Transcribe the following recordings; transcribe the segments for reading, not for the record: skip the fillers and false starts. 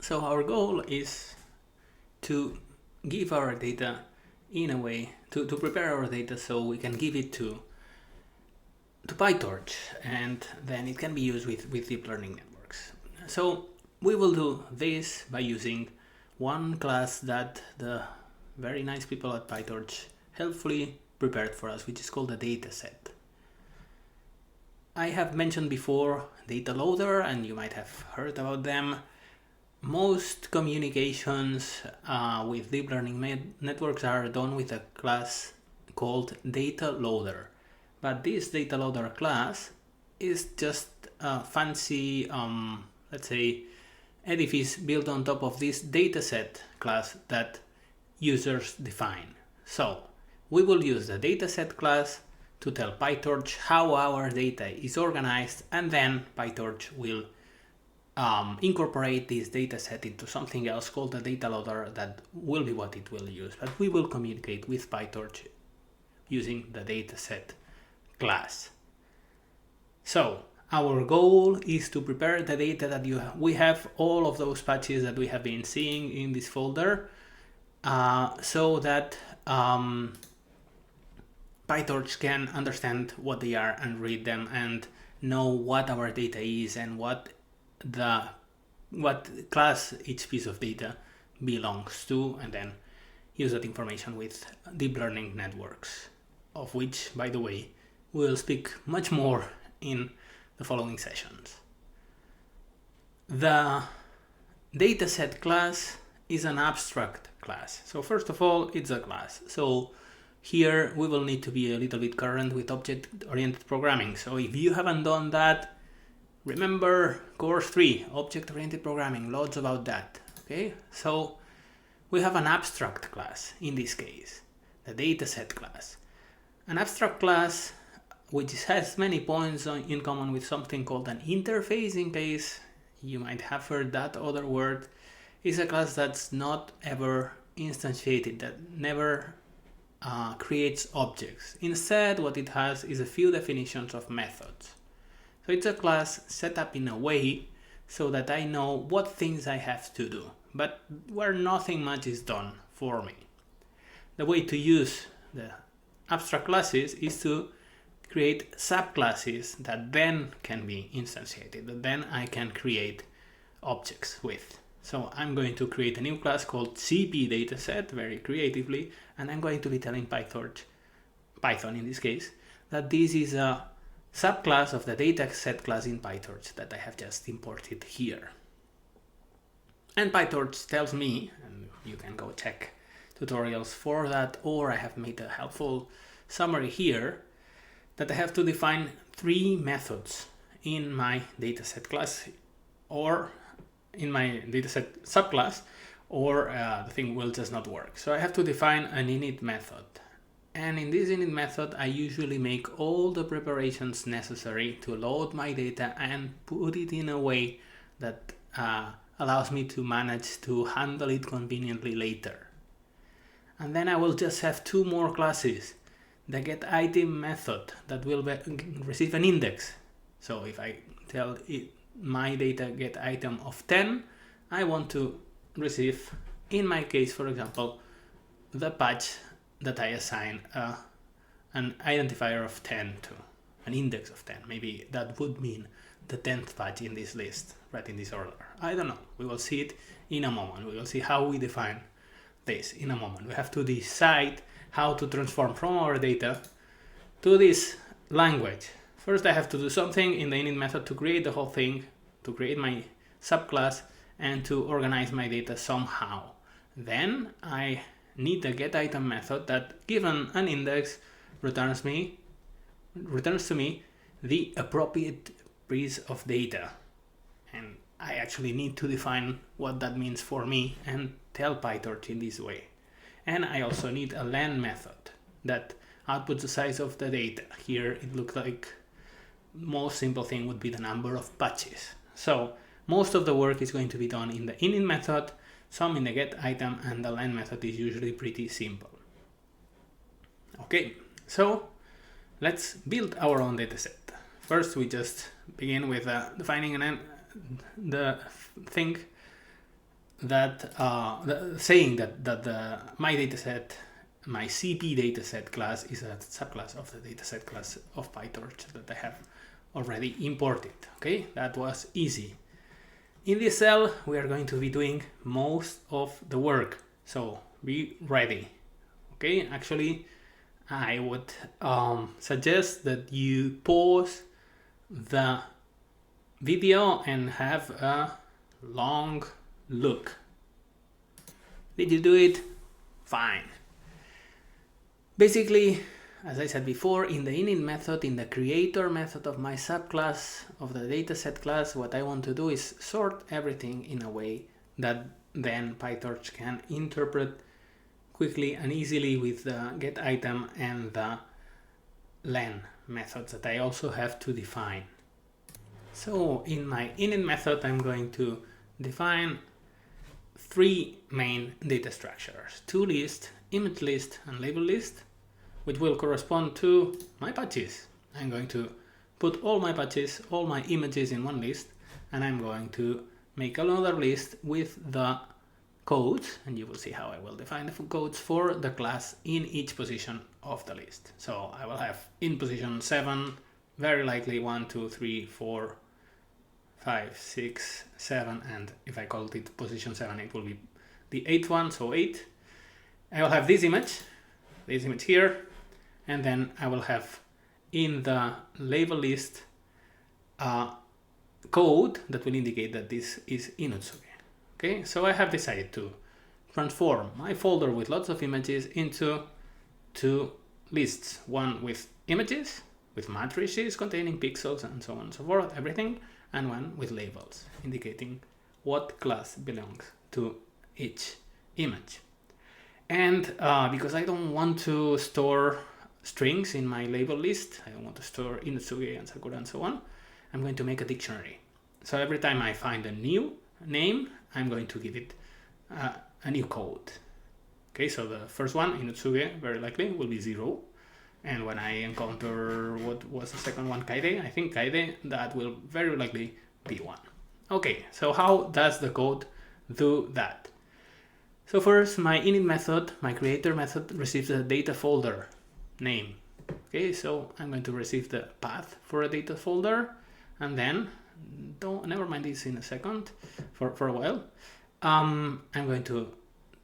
So our goal is to give our data in a way, to prepare our data so we can give it to Pytorch, and then it can be used with deep learning networks. So we will do this by using one class that the very nice people at Pytorch helpfully prepared for us, which is called a dataset. I have mentioned before data loader, and you might have heard about them. Most communications with deep learning networks are done with a class called data loader. But this data loader class is just a fancy, let's say, edifice built on top of this dataset class that users define. So we will use the dataset class to tell Pytorch how our data is organized, and then Pytorch will incorporate this dataset into something else called the data loader that will be what it will use. But we will communicate with Pytorch using the dataset class. So our goal is to prepare the data that we have all of those patches that we have been seeing in this folder, so that Pytorch can understand what they are and read them and know what our data is and what class each piece of data belongs to, and then use that information with deep learning networks, of which, by the way, we'll speak much more in the following sessions. The dataset class is an abstract class. So first of all, it's a class. So here we will need to be a little bit current with object-oriented programming. So if you haven't done that, remember course 3, object-oriented programming, loads about that. Okay, so we have an abstract class in this case, the dataset class. An abstract class which has many points in common with something called an interface, in case you might have heard that other word, is a class that's not ever instantiated, that never creates objects. Instead, what it has is a few definitions of methods. So it's a class set up in a way so that I know what things I have to do, but where nothing much is done for me. The way to use the abstract classes is to create subclasses that then can be instantiated, that then I can create objects with. So I'm going to create a new class called CPDataset very creatively, and I'm going to be telling Python in this case, that this is a subclass of the dataset class in Pytorch that I have just imported here. And Pytorch tells me, and you can go check tutorials for that, or I have made a helpful summary here, that I have to define 3 methods in my dataset class, or in my dataset subclass, or the thing will just not work. So I have to define an init method. And in this init method, I usually make all the preparations necessary to load my data and put it in a way that allows me to manage to handle it conveniently later. And then I will just have 2 more classes. The getItem method that will receive an index. So if I tell it my data getItem of 10, I want to receive, in my case, for example, the patch that I assign an identifier of 10 to, an index of 10. Maybe that would mean the 10th patch in this list, right in this order. I don't know. We will see it in a moment. We will see how we define this in a moment. We have to decide how to transform from our data to this language. First, I have to do something in the init method to create the whole thing, to create my subclass, and to organize my data somehow. Then I need a getItem method that, given an index, returns to me the appropriate piece of data. And I actually need to define what that means for me and tell Pytorch in this way. And I also need a len method that outputs the size of the data. Here it looks like most simple thing would be the number of patches. So most of the work is going to be done in the init method, some in the getItem, and the len method is usually pretty simple. Okay, so let's build our own dataset. First, we just begin with defining the thing that saying that my dataset, my CP dataset class is a subclass of the dataset class of Pytorch that I have already imported. Okay, that was easy. In this cell, we are going to be doing most of the work, so be ready. Okay, actually, I would suggest that you pause the video and have a long look. Did you do it? Fine. Basically, as I said before, in the init method, in the creator method of my subclass of the dataset class, what I want to do is sort everything in a way that then Pytorch can interpret quickly and easily with the getItem and the len methods that I also have to define. So in my init method, I'm going to define three main data structures: toList, image list, and label list, which will correspond to my patches. I'm going to put all my patches, all my images in one list, and I'm going to make another list with the codes, and you will see how I will define the codes for the class in each position of the list. So I will have in position 7, very likely 1, 2, 3, 4, 5, 6, 7, and if I called it position 7, it will be the 8th one, so 8. I will have this image here, and then I will have in the label list a code that will indicate that this is inutsuge. Okay, so I have decided to transform my folder with lots of images into two lists, one with images, with matrices containing pixels and so on and so forth, everything, and one with labels indicating what class belongs to each image. And because I don't want to store strings in my label list, I don't want to store inutsuge and sakura and so on, I'm going to make a dictionary. So every time I find a new name, I'm going to give it a new code. Okay, so the first one, inutsuge, very likely will be 0. And when I encounter, what was the second one, kaide, I think kaide, that will very likely be 1. Okay, so how does the code do that? So first, my init method, my creator method, receives a data folder name. Okay, so I'm going to receive the path for a data folder, and then, never mind this in a second, for a while, I'm going to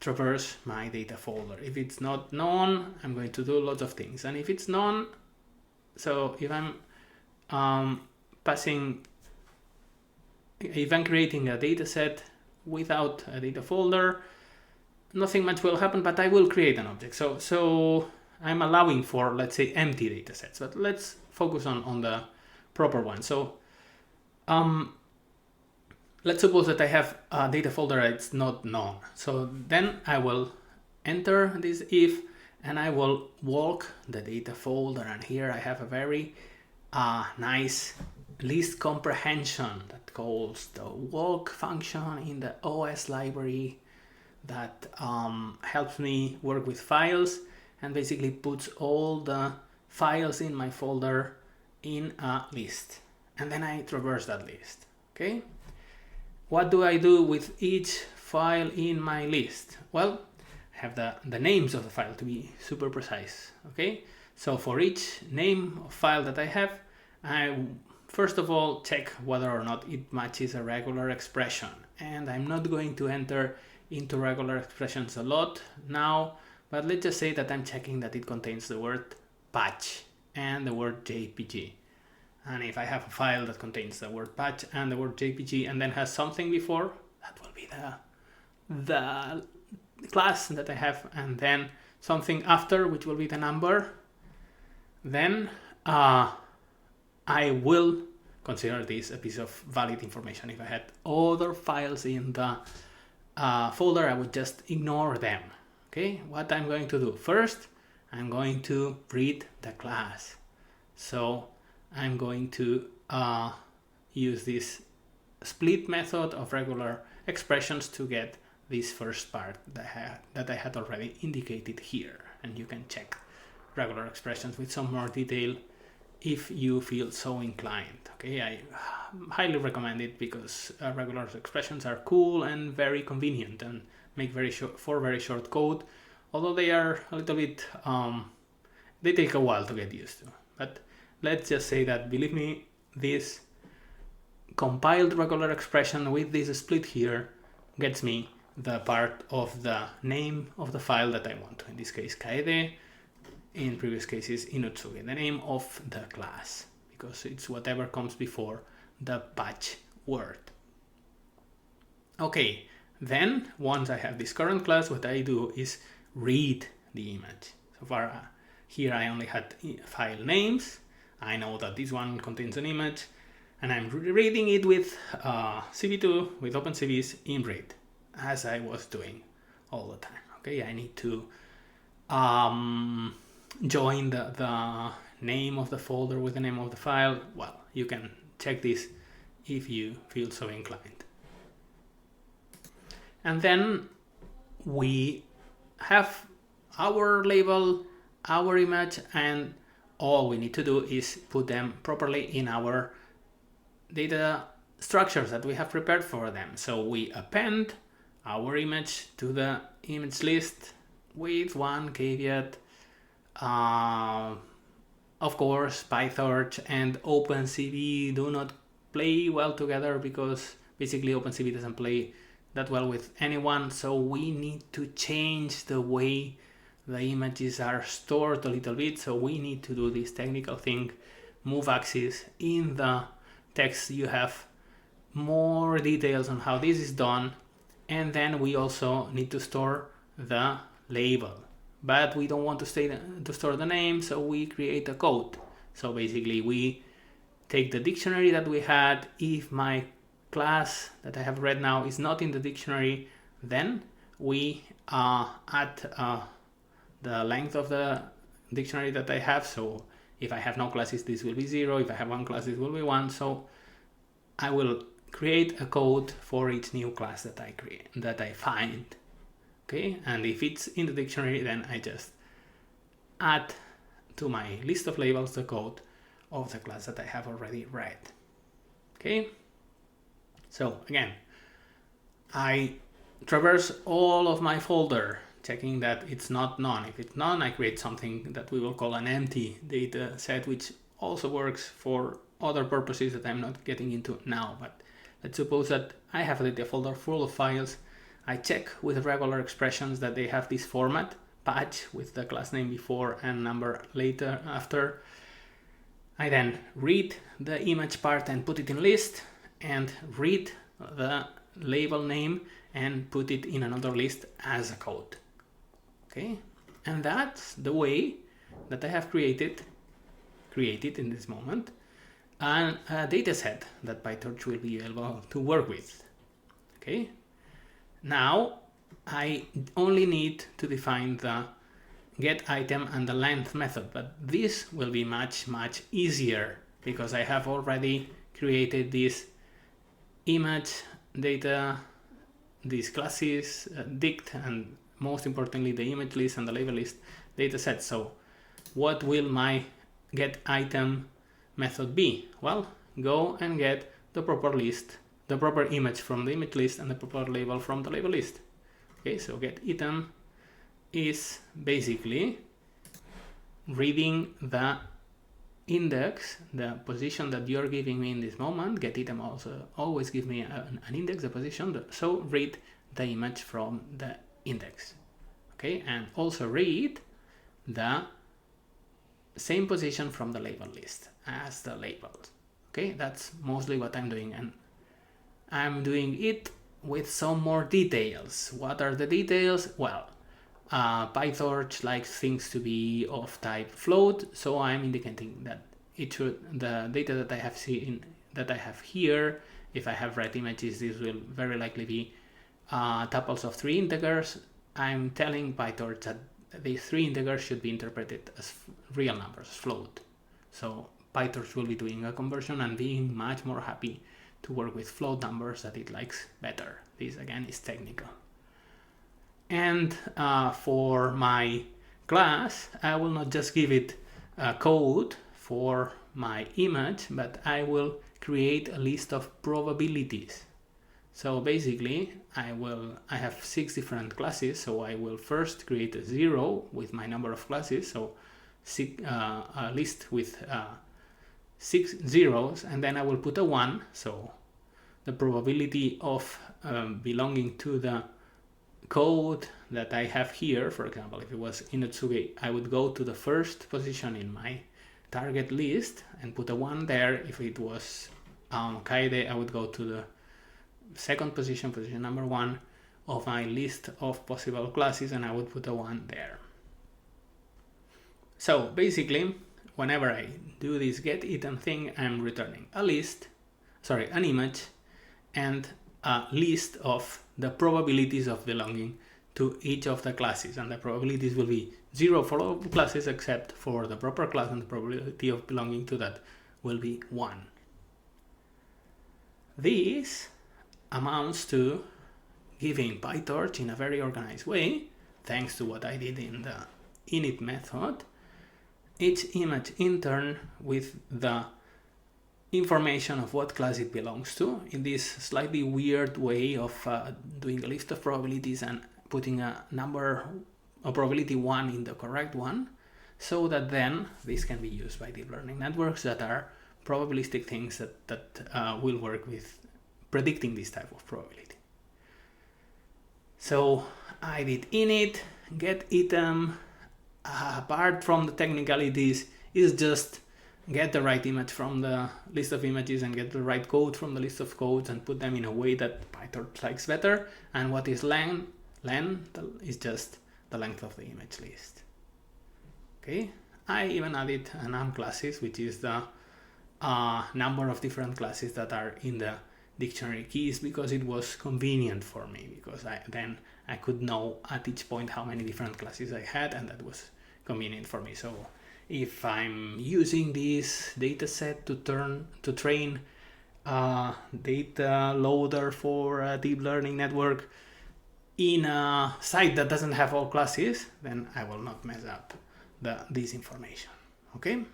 traverse my data folder. If it's not known, I'm going to do lots of things, and if it's known, so if I'm creating a data set without a data folder, nothing much will happen, but I will create an object. So I'm allowing for, let's say, empty data sets, but let's focus on the proper one. So let's suppose that I have a data folder that's not known. So then I will enter this if, and I will walk the data folder. And here I have a very nice list comprehension that calls the walk function in the OS library that helps me work with files and basically puts all the files in my folder in a list. And then I traverse that list. Okay. What do I do with each file in my list? Well, I have the names of the file to be super precise. Okay, so for each name of file that I have, I first of all check whether or not it matches a regular expression. And I'm not going to enter into regular expressions a lot now, but let's just say that I'm checking that it contains the word patch and the word JPG. And if I have a file that contains the word patch and the word JPG and then has something before, that will be the class that I have, and then something after, which will be the number, then I will consider this a piece of valid information. If I had other files in the folder, I would just ignore them. Okay, what I'm going to do first, I'm going to read the class. So I'm going to use this split method of regular expressions to get this first part that I had already indicated here. And you can check regular expressions with some more detail if you feel so inclined. Okay, I highly recommend it because regular expressions are cool and very convenient and make very short code, although they are a little bit they take a while to get used to. But let's just say that, believe me, this compiled regular expression with this split here gets me the part of the name of the file that I want. In this case, kaede. In previous cases, inutsugi, the name of the class, because it's whatever comes before the patch word. Okay, then once I have this current class, what I do is read the image. So far, here I only had file names. I know that this one contains an image, and I'm reading it with CV2, with OpenCVs in read, as I was doing all the time. Okay, I need to join the name of the folder with the name of the file. Well, you can check this if you feel so inclined. And then we have our label, our image, and all we need to do is put them properly in our data structures that we have prepared for them. So we append our image to the image list with one caveat. Of course, Pytorch and OpenCV do not play well together because basically OpenCV doesn't play that well with anyone, so we need to change the way the images are stored a little bit. So we need to do this technical thing, move axis. In the text you have more details on how this is done, and then we also need to store the label, but we don't want to store the name, so we create a code. So basically we take the dictionary that we had. If my class that I have read now is not in the dictionary, then we add the length of the dictionary that I have. So if I have no classes, this will be 0. If I have one class, it will be 1. So I will create a code for each new class that I find. Okay, and if it's in the dictionary, then I just add to my list of labels the code of the class that I have already read. Okay, so again, I traverse all of my folder, checking that it's not none. If it's none, I create something that we will call an empty data set, which also works for other purposes that I'm not getting into now. But let's suppose that I have a data folder full of files. I check with regular expressions that they have this format, patch with the class name before and number later after. I then read the image part and put it in list, and read the label name and put it in another list as a code. Okay, and that's the way that I have created in this moment a data set that Pytorch will be able to work with. Okay, now I only need to define the get item and the length method, but this will be much easier because I have already created this image data, these classes, dict, and most importantly the image list and the label list data set. So what will my get item method be? Well, go and get the proper list, the proper image from the image list and the proper label from the label list. Okay, so get item is basically reading the index, the position that you're giving me in this moment. Get item also always give me an index, the position, so read the image from the index. Okay, and also read the same position from the label list as the labels. Okay, that's mostly what I'm doing, and I'm doing it with some more details. What are the details? Well, Pytorch likes things to be of type float, so I'm indicating that it should, the data that I have here, if I have read images, this will very likely be tuples of 3 integers. I'm telling Pytorch that these 3 integers should be interpreted as real numbers, as float. So Pytorch will be doing a conversion and being much more happy to work with float numbers that it likes better. This again is technical. And for my class, I will not just give it a code for my image, but I will create a list of probabilities. So basically I have 6 different classes, so I will first create a 0 with my number of classes, so a list with 6 zeros, and then I will put a 1, so the probability of belonging to the code that I have here. For example, if it was Inotsuge, I would go to the first position in my target list and put a 1 there. If it was Kaede, I would go to the second position, position number 1 of my list of possible classes, and I would put a 1 there. So basically, whenever I do this get item thing, I'm returning an image and a list of the probabilities of belonging to each of the classes, and the probabilities will be 0 for all classes except for the proper class, and the probability of belonging to that will be 1. This amounts to giving Pytorch in a very organized way, thanks to what I did in the init method, each image in turn with the information of what class it belongs to, in this slightly weird way of doing a list of probabilities and putting a probability 1 in the correct one, so that then this can be used by deep learning networks that are probabilistic things that will work with predicting this type of probability. So I did init, get item. Apart from the technicalities, is just get the right image from the list of images and get the right code from the list of codes and put them in a way that Pytorch likes better. And what is len is just the length of the image list. Okay, I even added num classes, which is the number of different classes that are in the dictionary keys, because it was convenient for me, because then I could know at each point how many different classes I had, and that was convenient for me. So if I'm using this dataset to train a data loader for a deep learning network in a site that doesn't have all classes, then I will not mess up this information. Okay.